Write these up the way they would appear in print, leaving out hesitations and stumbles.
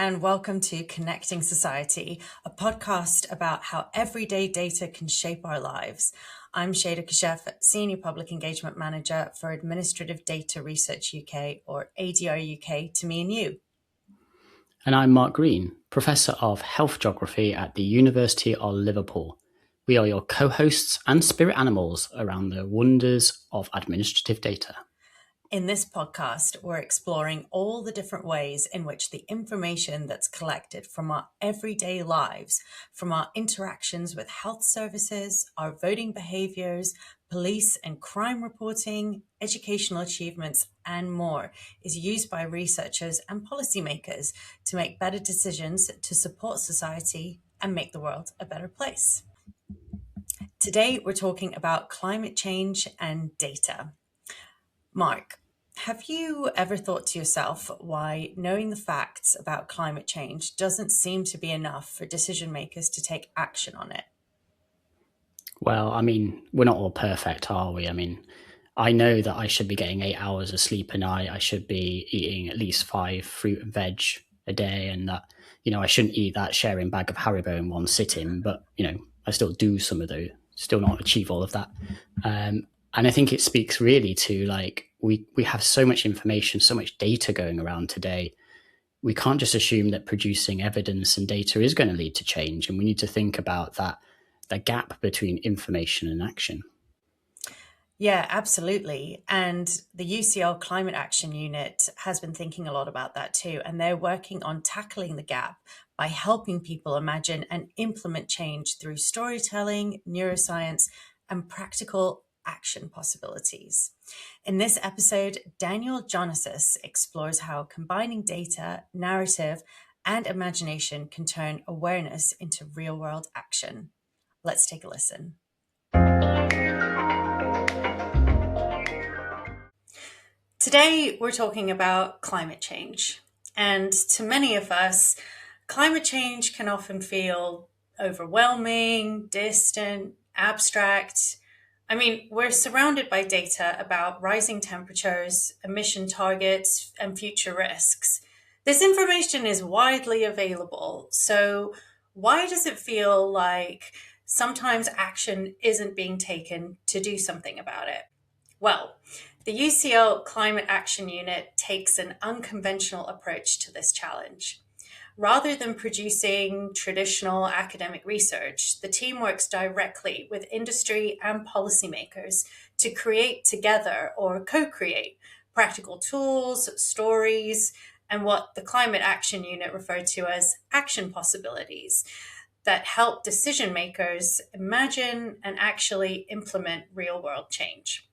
and welcome to Connecting Society, a podcast about how everyday data can shape our lives. I'm Shada Kashef, Senior Public Engagement Manager for Administrative Data Research UK, or ADR UK, to me and you. And I'm Mark Green, Professor of Health Geography at the University of Liverpool. We are your co-hosts and spirit animals around the wonders of administrative data. In this podcast, we're exploring all the different ways in which the information that's collected from our everyday lives, from our interactions with health services, our voting behaviours, police and crime reporting, educational achievements, and more, is used by researchers and policymakers to make better decisions to support society and make the world a better place. Today, we're talking about climate change and data. Mark, have you ever thought to yourself why knowing the facts about climate change doesn't seem to be enough for decision makers to take action on it? Well, we're not all perfect, are we? I know that I should be getting 8 hours of sleep a night. I should be eating at least 5 fruit and veg a day, and that, I shouldn't eat that sharing bag of Haribo in one sitting, but, I still do some of those, still not achieve all of that. And I think it speaks really to we have so much information, so much data going around today. We can't just assume that producing evidence and data is going to lead to change. And we need to think about that, the gap between information and action. Yeah, absolutely. And the UCL Climate Action Unit has been thinking a lot about that too. And they're working on tackling the gap by helping people imagine and implement change through storytelling, neuroscience, and practical action possibilities. In this episode, Daniel Jonasis explores how combining data, narrative, and imagination can turn awareness into real-world action. Let's take a listen. Today, we're talking about climate change. And to many of us, climate change can often feel overwhelming, distant, abstract. We're surrounded by data about rising temperatures, emission targets, and future risks. This information is widely available. So why does it feel like sometimes action isn't being taken to do something about it? Well, the UCL Climate Action Unit takes an unconventional approach to this challenge. Rather than producing traditional academic research, the team works directly with industry and policymakers to create together or co-create practical tools, stories, and what the Climate Action Unit referred to as action possibilities that help decision makers imagine and actually implement real-world change.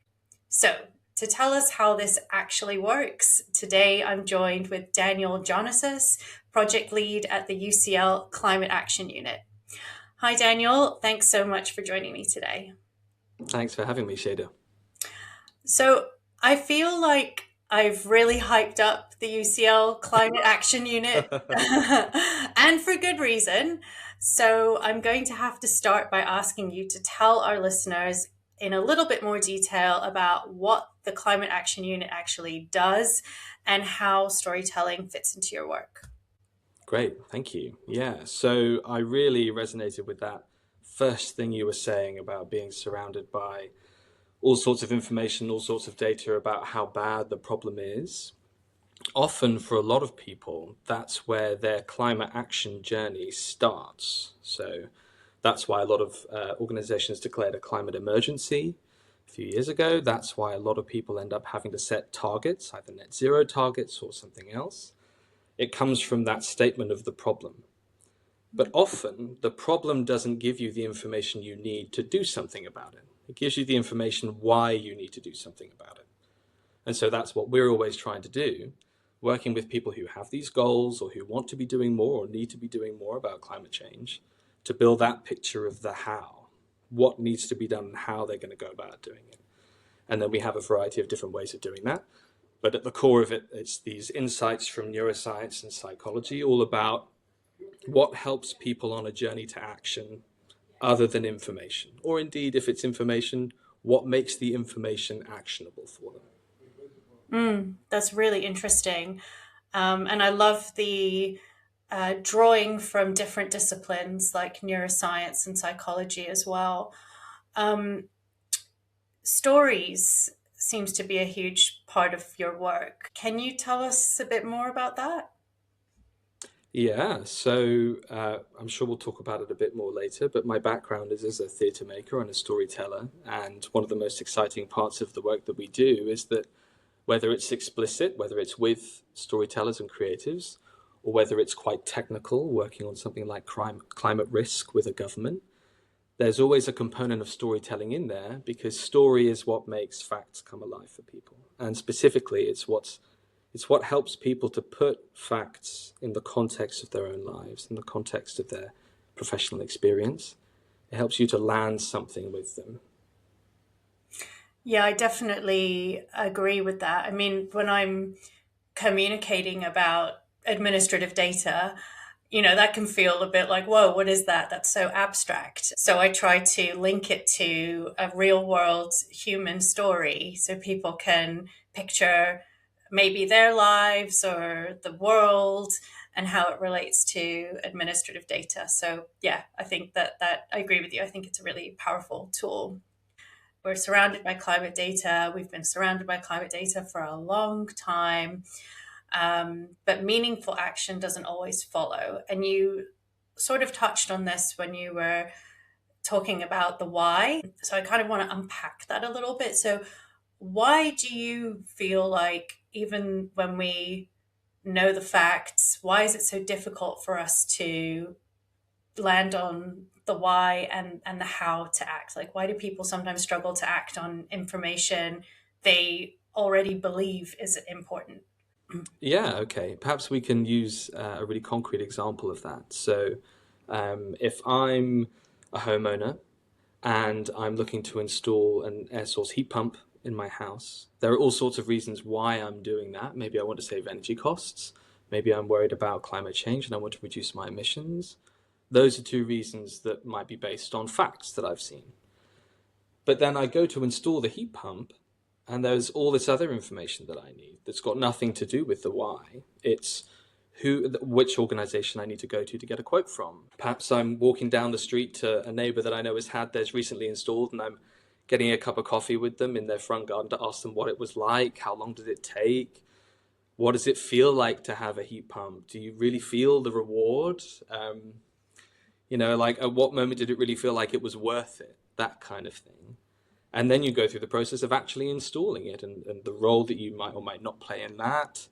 So, to tell us how this actually works, today I'm joined with Daniel Jonasis, project lead at the UCL Climate Action Unit. Hi, Daniel. Thanks so much for joining me today. Thanks for having me, Shada. So I feel like I've really hyped up the UCL Climate Action Unit, and for good reason. So I'm going to have to start by asking you to tell our listeners in a little bit more detail about what the Climate Action Unit actually does and how storytelling fits into your work. Great, thank you. Yeah, so I really resonated with that first thing you were saying about being surrounded by all sorts of information, all sorts of data about how bad the problem is. Often for a lot of people, that's where their climate action journey starts. So that's why a lot of organizations declared a climate emergency a few years ago. That's why a lot of people end up having to set targets, either net zero targets or something else. It comes from that statement of the problem. But often the problem doesn't give you the information you need to do something about it. It gives you the information why you need to do something about it. And so that's what we're always trying to do, working with people who have these goals or who want to be doing more or need to be doing more about climate change, to build that picture of the how, what needs to be done and how they're going to go about doing it. And then we have a variety of different ways of doing that. But at the core of it, it's these insights from neuroscience and psychology, all about what helps people on a journey to action other than information. Or indeed, if it's information, what makes the information actionable for them. That's really interesting. And I love the drawing from different disciplines like neuroscience and psychology as well. Stories seems to be a huge part of your work. Can you tell us a bit more about that? Yeah, so I'm sure we'll talk about it a bit more later, but my background is as a theatre maker and a storyteller. And one of the most exciting parts of the work that we do is that whether it's explicit, whether it's with storytellers and creatives, or whether it's quite technical, working on something like climate risk with a government, there's always a component of storytelling in there because story is what makes facts come alive for people. And specifically, it's what helps people to put facts in the context of their own lives, in the context of their professional experience. It helps you to land something with them. Yeah, I definitely agree with that. I mean, when I'm communicating about administrative data, that can feel a bit like, whoa, what is that? That's so abstract. So I try to link it to a real world human story so people can picture maybe their lives or the world and how it relates to administrative data. So yeah, I think that I agree with you. I think it's a really powerful tool. We're surrounded by climate data. We've been surrounded by climate data for a long time. But meaningful action doesn't always follow. And you sort of touched on this when you were talking about the why. So I kind of want to unpack that a little bit. So, why do you feel like, even when we know the facts, why is it so difficult for us to land on the why and the how to act? Like, why do people sometimes struggle to act on information they already believe is important? Yeah, okay. Perhaps we can use a really concrete example of that. So, if I'm a homeowner and I'm looking to install an air source heat pump in my house, there are all sorts of reasons why I'm doing that. Maybe I want to save energy costs. Maybe I'm worried about climate change and I want to reduce my emissions. Those are two reasons that might be based on facts that I've seen. But then I go to install the heat pump, and there's all this other information that I need that's got nothing to do with the why. It's which organization I need to go to get a quote from. Perhaps I'm walking down the street to a neighbor that I know has had theirs recently installed, and I'm getting a cup of coffee with them in their front garden to ask them what it was like, how long did it take, what does it feel like to have a heat pump? Do you really feel the reward? Like at what moment did it really feel like it was worth it? That kind of thing. And then you go through the process of actually installing it and the role that you might or might not play in that,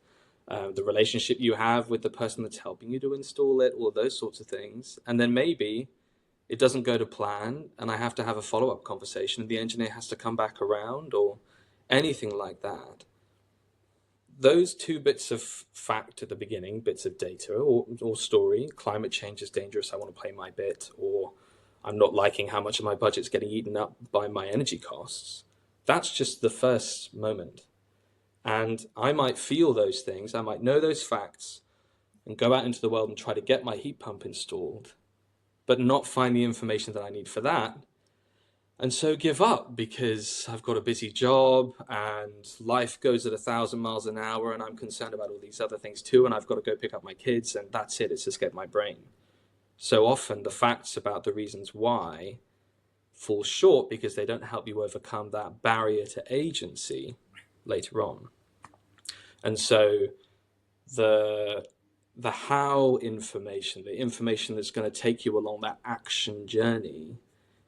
the relationship you have with the person that's helping you to install it, all those sorts of things. And then maybe it doesn't go to plan and I have to have a follow-up conversation and the engineer has to come back around or anything like that. Those two bits of fact at the beginning, bits of data or story, climate change is dangerous, I want to play my bit, or I'm not liking how much of my budget's getting eaten up by my energy costs. That's just the first moment. And I might feel those things, I might know those facts, and go out into the world and try to get my heat pump installed, but not find the information that I need for that. And so give up because I've got a busy job and life goes at 1,000 miles an hour and I'm concerned about all these other things too, and I've got to go pick up my kids and that's it, it's escaped my brain. So often the facts about the reasons why fall short because they don't help you overcome that barrier to agency later on. And so the how information, the information that's going to take you along that action journey,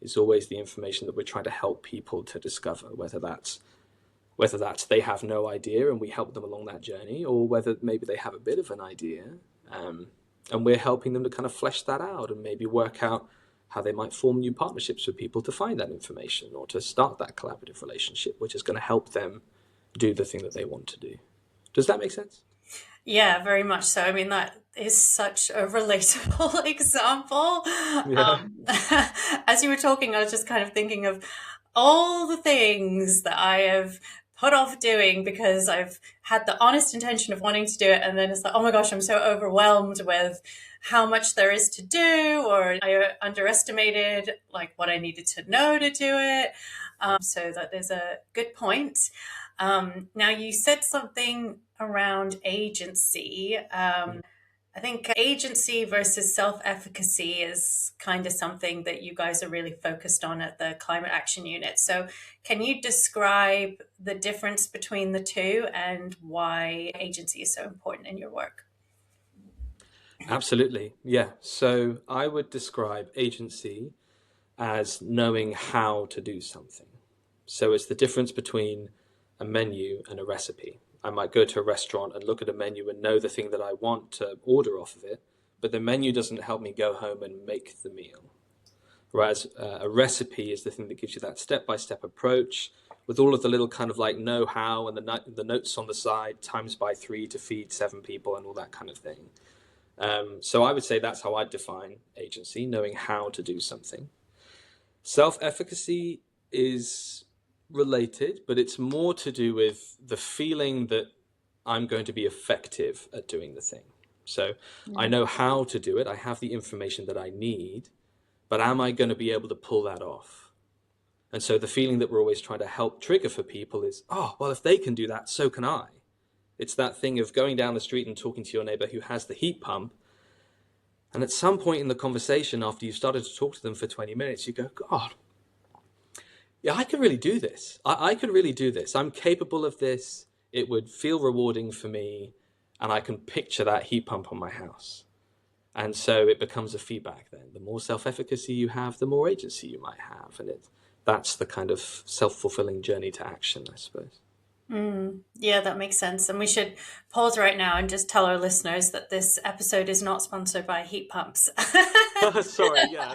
is always the information that we're trying to help people to discover, whether that's they have no idea and we help them along that journey, or whether maybe they have a bit of an idea, and we're helping them to kind of flesh that out and maybe work out how they might form new partnerships with people to find that information or to start that collaborative relationship, which is going to help them do the thing that they want to do. Does that make sense? Yeah, very much so. I mean, that is such a relatable example. Yeah. As you were talking, I was just kind of thinking of all the things that I have put off doing because I've had the honest intention of wanting to do it. And then it's like, oh my gosh, I'm so overwhelmed with how much there is to do, or I underestimated like what I needed to know to do it. So that is a good point. Now, you said something around agency, I think agency versus self-efficacy is kind of something that you guys are really focused on at the Climate Action Unit. So can you describe the difference between the two and why agency is so important in your work? Absolutely. Yeah. So I would describe agency as knowing how to do something. So it's the difference between a menu and a recipe. I might go to a restaurant and look at a menu and know the thing that I want to order off of it, but the menu doesn't help me go home and make the meal. Whereas a recipe is the thing that gives you that step-by-step approach with all of the little kind of like know-how and the notes on the side, times by 3 to feed 7 people and all that kind of thing. So I would say that's how I'd define agency, knowing how to do something. Self-efficacy is related, but it's more to do with the feeling that I'm going to be effective at doing the thing. So I know how to do it. I have the information that I need, but am I going to be able to pull that off? And so the feeling that we're always trying to help trigger for people is, oh, well, if they can do that, so can I. It's that thing of going down the street and talking to your neighbor who has the heat pump. And at some point in the conversation, after you've started to talk to them for 20 minutes, you go, God, yeah, I could really do this. I could really do this. I'm capable of this. It would feel rewarding for me. And I can picture that heat pump on my house. And so it becomes a feedback then. The more self-efficacy you have, the more agency you might have. And that's the kind of self-fulfilling journey to action, I suppose. Yeah, that makes sense. And we should pause right now and just tell our listeners that this episode is not sponsored by heat pumps. Sorry, yeah.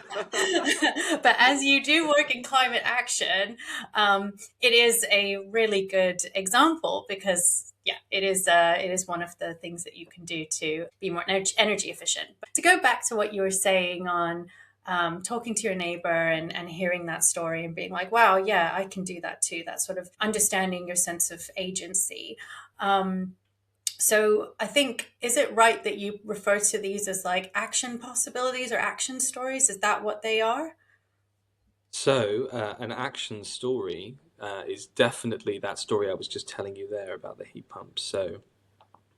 But as you do work in climate action, it is a really good example because, yeah, it is one of the things that you can do to be more energy efficient. But to go back to what you were saying on talking to your neighbor and hearing that story and being like, wow, yeah, I can do that too. That sort of understanding your sense of agency. So I think, is it right that you refer to these as like action possibilities or action stories? Is that what they are? So an action story is definitely that story I was just telling you there about the heat pump. So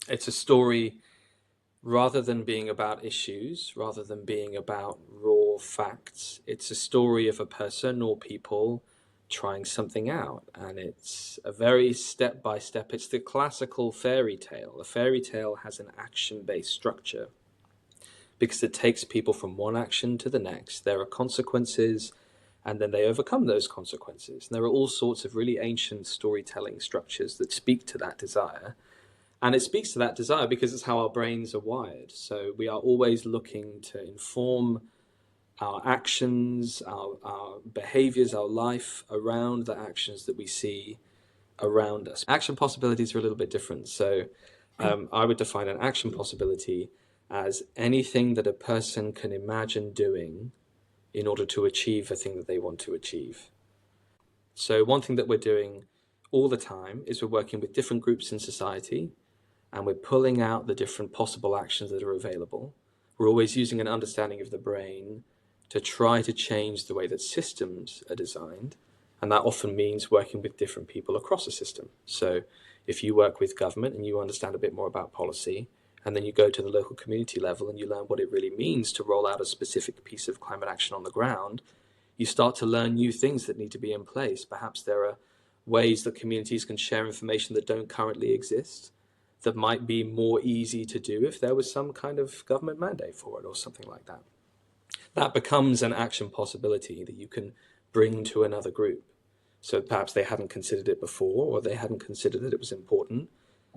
it's a story rather than being about issues, rather than being about raw facts. It's a story of a person or people trying something out. And it's a very step-by-step. It's the classical fairy tale. A fairy tale has an action-based structure because it takes people from one action to the next. There are consequences, and then they overcome those consequences. And there are all sorts of really ancient storytelling structures that speak to that desire. And it speaks to that desire because it's how our brains are wired. So we are always looking to inform our actions, our behaviors, our life around the actions that we see around us. Action possibilities are a little bit different. So I would define an action possibility as anything that a person can imagine doing in order to achieve a thing that they want to achieve. So one thing that we're doing all the time is we're working with different groups in society, and we're pulling out the different possible actions that are available. We're always using an understanding of the brain to try to change the way that systems are designed. And that often means working with different people across a system. So if you work with government and you understand a bit more about policy, and then you go to the local community level and you learn what it really means to roll out a specific piece of climate action on the ground, you start to learn new things that need to be in place. Perhaps there are ways that communities can share information that don't currently exist, that might be more easy to do if there was some kind of government mandate for it or something like that. That becomes an action possibility that you can bring to another group. So perhaps they hadn't considered it before, or they hadn't considered that it was important.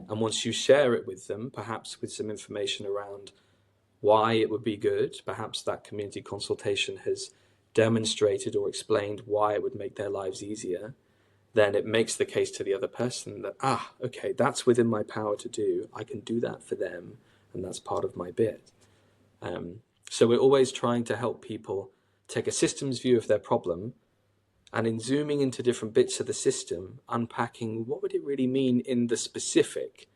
And once you share it with them, perhaps with some information around why it would be good, perhaps that community consultation has demonstrated or explained why it would make their lives easier, then it makes the case to the other person that, okay, that's within my power to do. I can do that for them, and that's part of my bit. So we're always trying to help people take a systems view of their problem, and in zooming into different bits of the system, unpacking what would it really mean in the specific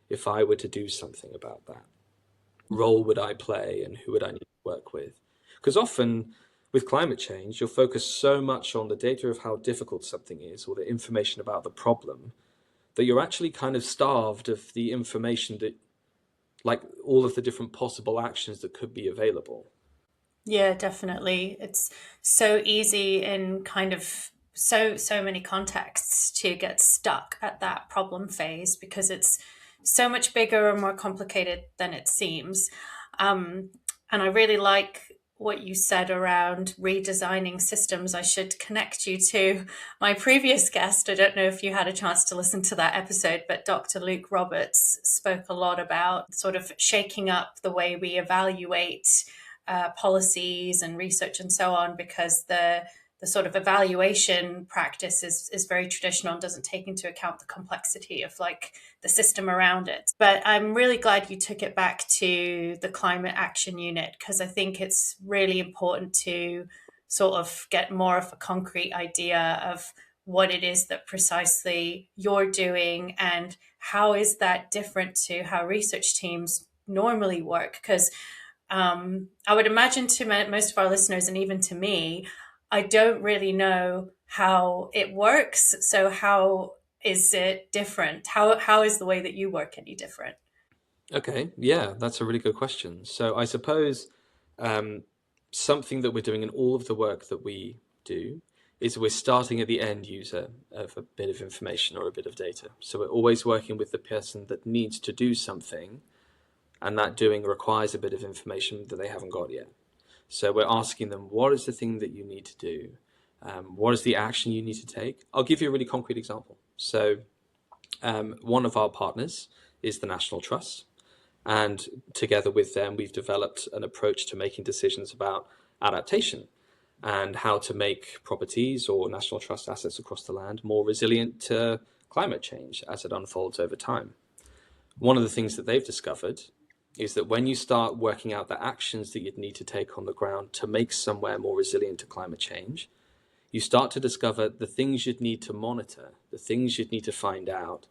if I were to do something about that? Role would I play, and who would I need to work with? Because often with climate change, you'll focus so much on the data of how difficult something is or the information about the problem that you're actually kind of starved of the information that like all of the different possible actions that could be available. Yeah, definitely. It's so easy in kind of so many contexts to get stuck at that problem phase because it's so much bigger and more complicated than it seems. Um, and I really like what you said around redesigning systems. I should connect you to my previous guest. I don't know if you had a chance to listen to that episode, but Dr. Luke Roberts spoke a lot about sort of shaking up the way we evaluate policies and research and so on, because the sort of evaluation practice is very traditional and doesn't take into account the complexity of like the system around it. But I'm really glad you took it back to the Climate Action Unit, because I think it's really important to sort of get more of a concrete idea of what it is that precisely you're doing and how is that different to how research teams normally work. Because I would imagine to most of our listeners, and even to me, I don't really know how it works. So how is it different? How is the way that you work any different? Okay, yeah, that's a really good question. So I suppose something that we're doing in all of the work that we do is we're starting at the end user of a bit of information or a bit of data. So we're always working with the person that needs to do something, and that doing requires a bit of information that they haven't got yet. So we're asking them, what is the thing that you need to do? What is the action you need to take? I'll give you a really concrete example. So one of our partners is the National Trust. And together with them, we've developed an approach to making decisions about adaptation and how to make properties or National Trust assets across the land more resilient to climate change as it unfolds over time. One of the things that they've discovered is that when you start working out the actions that you'd need to take on the ground to make somewhere more resilient to climate change, you start to discover the things you'd need to monitor, the things you'd need to find out,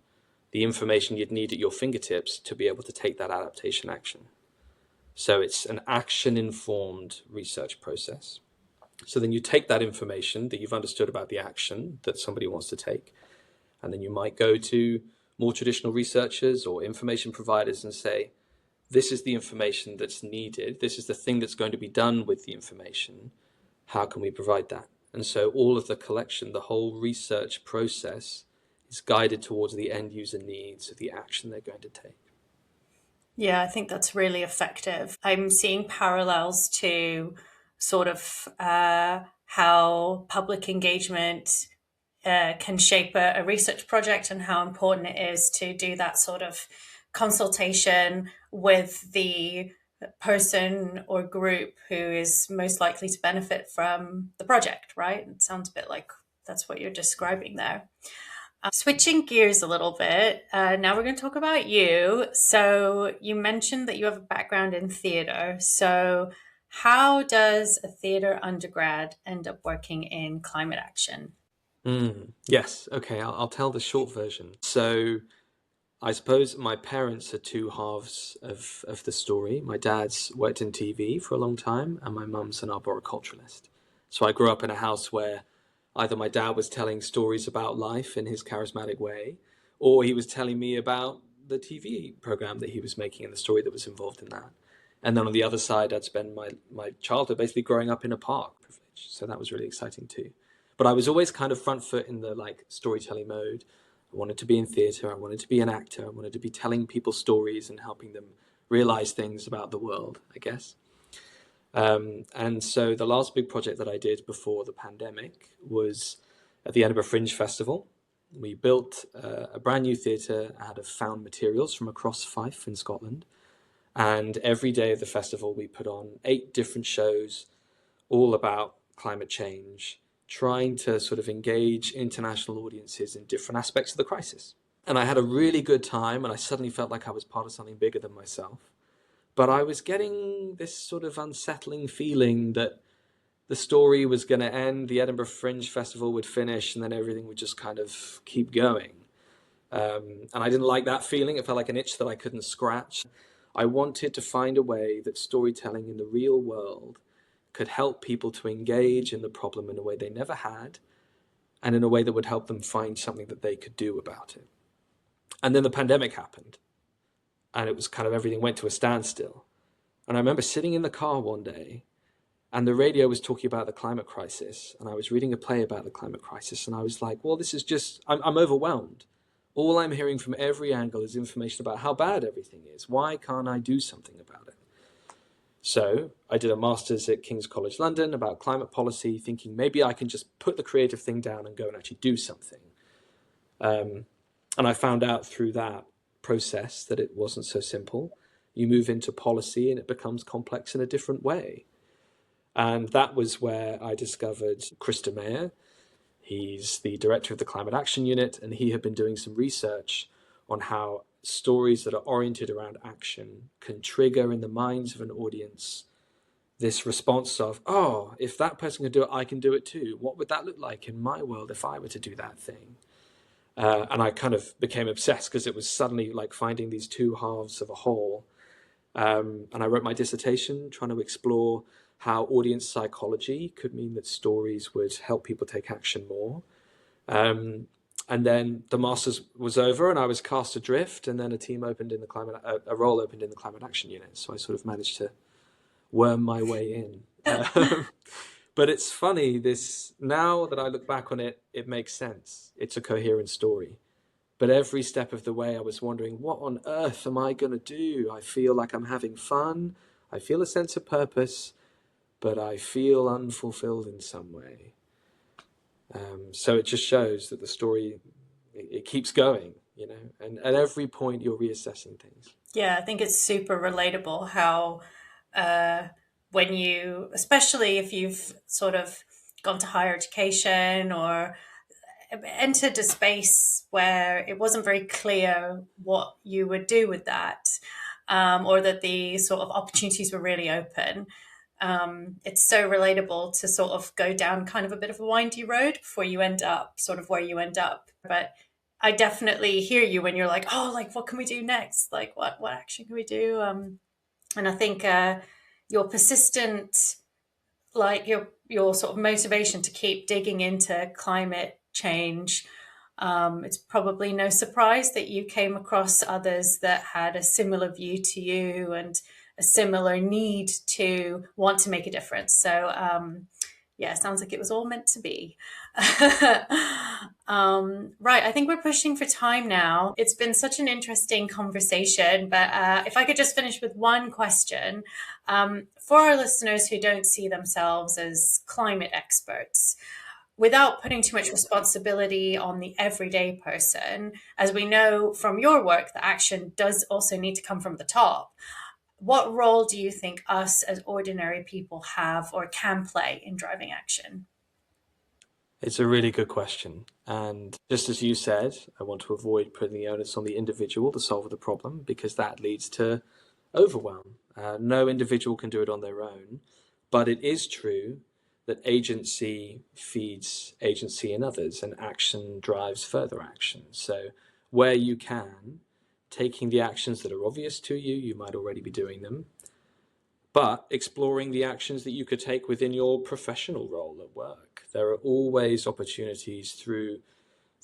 the information you'd need at your fingertips to be able to take that adaptation action. So it's an action-informed research process. So then you take that information that you've understood about the action that somebody wants to take, and then you might go to more traditional researchers or information providers and say, this is the information that's needed. This is the thing that's going to be done with the information. How can we provide that? And so all of the collection, the whole research process is guided towards the end user needs of the action they're going to take. Yeah, I think that's really effective. I'm seeing parallels to sort of how public engagement can shape a research project and how important it is to do that sort of consultation with the person or group who is most likely to benefit from the project, right? It sounds a bit like that's what you're describing there. Switching gears a little bit, now we're going to talk about you. So you mentioned that you have a background in theatre. So how does a theatre undergrad end up working in climate action? Yes, okay, I'll tell the short version. So I suppose my parents are two halves of the story. My dad's worked in TV for a long time, and my mum's an arboriculturalist. So I grew up in a house where either my dad was telling stories about life in his charismatic way, or he was telling me about the TV program that he was making and the story that was involved in that. And then on the other side, I'd spend my childhood basically growing up in a park privilege. So that was really exciting too. But I was always kind of front foot in the like storytelling mode. I wanted to be in theatre, I wanted to be an actor, I wanted to be telling people stories and helping them realize things about the world, I guess. And so the last big project that I did before the pandemic was at the Edinburgh Fringe Festival. We built a brand new theatre out of found materials from across Fife in Scotland. And every day of the festival, we put on 8 different shows, all about climate change, trying to sort of engage international audiences in different aspects of the crisis. And I had a really good time, and I suddenly felt like I was part of something bigger than myself. But I was getting this sort of unsettling feeling that the story was going to end, the Edinburgh Fringe Festival would finish, and then everything would just kind of keep going. And I didn't like that feeling. It felt like an itch that I couldn't scratch. I wanted to find a way that storytelling in the real world could help people to engage in the problem in a way they never had, and in a way that would help them find something that they could do about it. And then the pandemic happened. and it was kind of everything went to a standstill. And I remember sitting in the car one day, and the radio was talking about the climate crisis, and I was reading a play about the climate crisis, and I was like, well, this is just, I'm overwhelmed. All I'm hearing from every angle is information about how bad everything is. Why can't I do something about it? So I did a master's at King's College London about climate policy, thinking maybe I can just put the creative thing down and go and actually do something. And I found out through that process that it wasn't so simple. You move into policy and it becomes complex in a different way. And that was where I discovered Krista Mayer. He's the director of the Climate Action Unit, and he had been doing some research on how stories that are oriented around action can trigger in the minds of an audience this response of, oh, if that person can do it, I can do it too. What would that look like in my world if I were to do that thing? And I kind of became obsessed because it was suddenly like finding these two halves of a whole. And I wrote my dissertation trying to explore how audience psychology could mean that stories would help people take action more. And then the master's was over and I was cast adrift, and then a role opened in the Climate Action Unit. So I sort of managed to worm my way in. But it's funny, now that I look back on it, it makes sense. It's a coherent story. But every step of the way I was wondering, what on earth am I going to do? I feel like I'm having fun. I feel a sense of purpose, but I feel unfulfilled in some way. So it just shows that the story, it keeps going, and at every point you're reassessing things. Yeah, I think it's super relatable how when you, especially if you've sort of gone to higher education or entered a space where it wasn't very clear what you would do with that, or that the sort of opportunities were really open. It's so relatable to sort of go down kind of a bit of a windy road before you end up sort of where you end up. But I definitely hear you when you're like, oh, like, what can we do next? Like, what action can we do? And I think your persistent, like your sort of motivation to keep digging into climate change, it's probably no surprise that you came across others that had a similar view to you and a similar need to want to make a difference. So yeah, sounds like it was all meant to be. Right, I think we're pushing for time now. It's been such an interesting conversation, but if I could just finish with one question. For our listeners who don't see themselves as climate experts, without putting too much responsibility on the everyday person, as we know from your work, the action does also need to come from the top. What role do you think us as ordinary people have or can play in driving action? It's a really good question. And just as you said, I want to avoid putting the onus on the individual to solve the problem, because that leads to overwhelm. No individual can do it on their own. But it is true that agency feeds agency in others, and action drives further action. So where you can, taking the actions that are obvious to you, you might already be doing them, but exploring the actions that you could take within your professional role at work. There are always opportunities through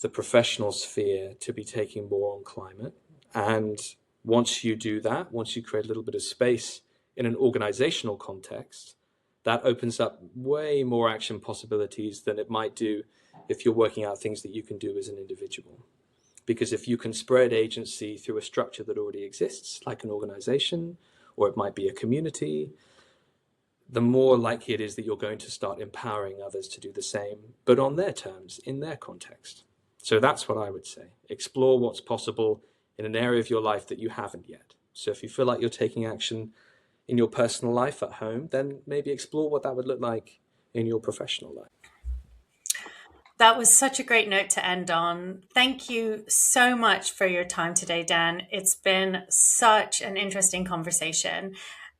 the professional sphere to be taking more on climate. And once you do that, once you create a little bit of space in an organizational context, that opens up way more action possibilities than it might do if you're working out things that you can do as an individual. Because if you can spread agency through a structure that already exists, like an organization, or it might be a community, the more likely it is that you're going to start empowering others to do the same, but on their terms, in their context. So that's what I would say. Explore what's possible in an area of your life that you haven't yet. So if you feel like you're taking action in your personal life at home, then maybe explore what that would look like in your professional life. That was such a great note to end on. Thank you so much for your time today, Dan. It's been such an interesting conversation.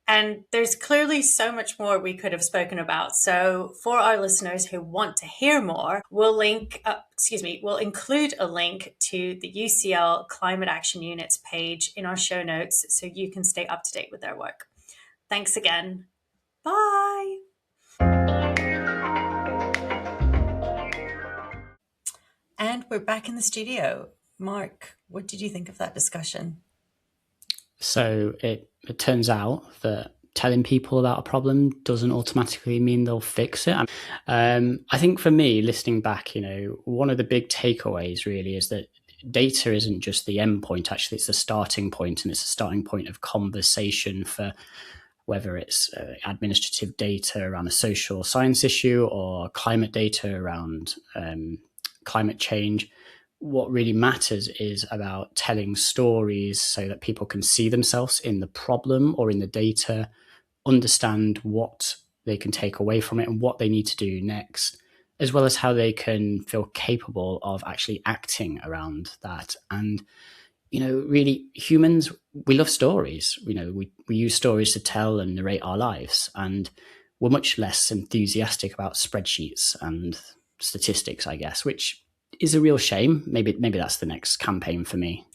And there's clearly so much more we could have spoken about. So for our listeners who want to hear more, we'll include a link to the UCL Climate Action Unit's page in our show notes so you can stay up to date with their work. Thanks again. Bye. And we're back in the studio. Mark, what did you think of that discussion? So it turns out that telling people about a problem doesn't automatically mean they'll fix it. I think for me, listening back, one of the big takeaways really is that data isn't just the end point. Actually, it's a starting point, and it's a starting point of conversation for whether it's administrative data around a social science issue or climate data around climate change. What really matters is about telling stories so that people can see themselves in the problem or in the data, understand what they can take away from it and what they need to do next, as well as how they can feel capable of actually acting around that. And really humans, we love stories. We use stories to tell and narrate our lives, and we're much less enthusiastic about spreadsheets and statistics, I guess, which is a real shame. Maybe that's the next campaign for me.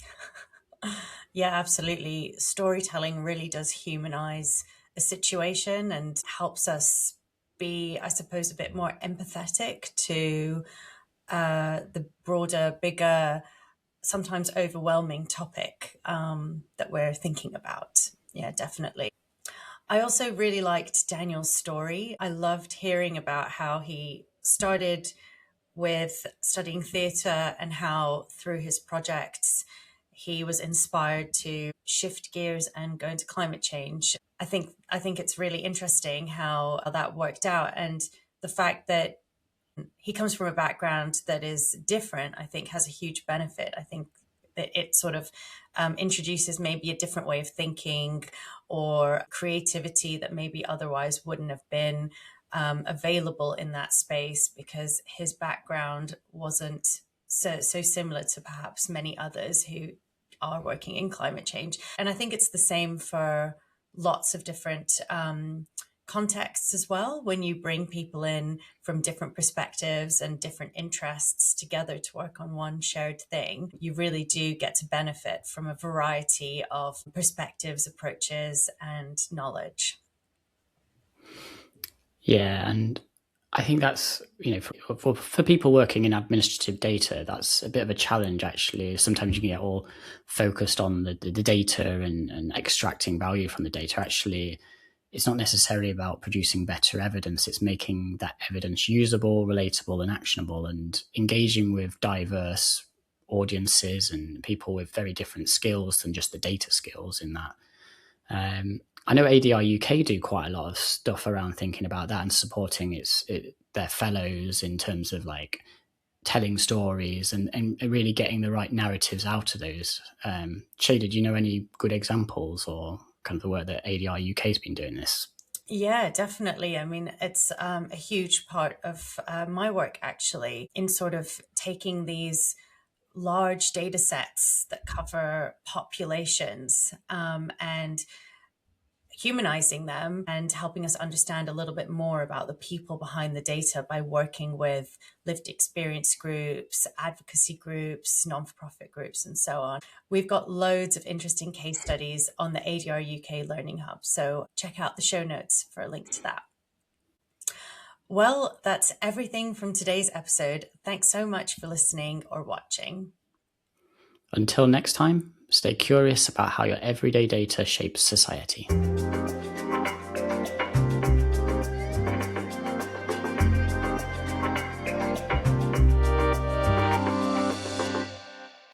Yeah, absolutely. Storytelling really does humanize a situation and helps us be, I suppose, a bit more empathetic to the broader, bigger, sometimes overwhelming topic that we're thinking about. Yeah, definitely. I also really liked Daniel's story. I loved hearing about how he started with studying theatre and how through his projects he was inspired to shift gears and go into climate change. I think it's really interesting how that worked out, and the fact that he comes from a background that is different, I think has a huge benefit. I think that it sort of introduces maybe a different way of thinking or creativity that maybe otherwise wouldn't have been available in that space, because his background wasn't so similar to perhaps many others who are working in climate change. And I think it's the same for lots of different contexts as well. When you bring people in from different perspectives and different interests together to work on one shared thing, you really do get to benefit from a variety of perspectives, approaches, and knowledge. Yeah, and I think that's, for people working in administrative data, that's a bit of a challenge, actually. Sometimes you can get all focused on the data and extracting value from the data. Actually, it's not necessarily about producing better evidence. It's making that evidence usable, relatable, and actionable, and engaging with diverse audiences and people with very different skills than just the data skills in that. I know ADR UK do quite a lot of stuff around thinking about that and supporting their fellows in terms of like telling stories and really getting the right narratives out of those. Shada, do you know any good examples or kind of the work that ADR UK has been doing this? Yeah, definitely. I mean, it's a huge part of my work, actually, in sort of taking these large data sets that cover populations and humanizing them and helping us understand a little bit more about the people behind the data by working with lived experience groups, advocacy groups, non-for-profit groups, and so on. We've got loads of interesting case studies on the ADR UK Learning Hub, so check out the show notes for a link to that. Well, that's everything from today's episode. Thanks so much for listening or watching. Until next time, stay curious about how your everyday data shapes society.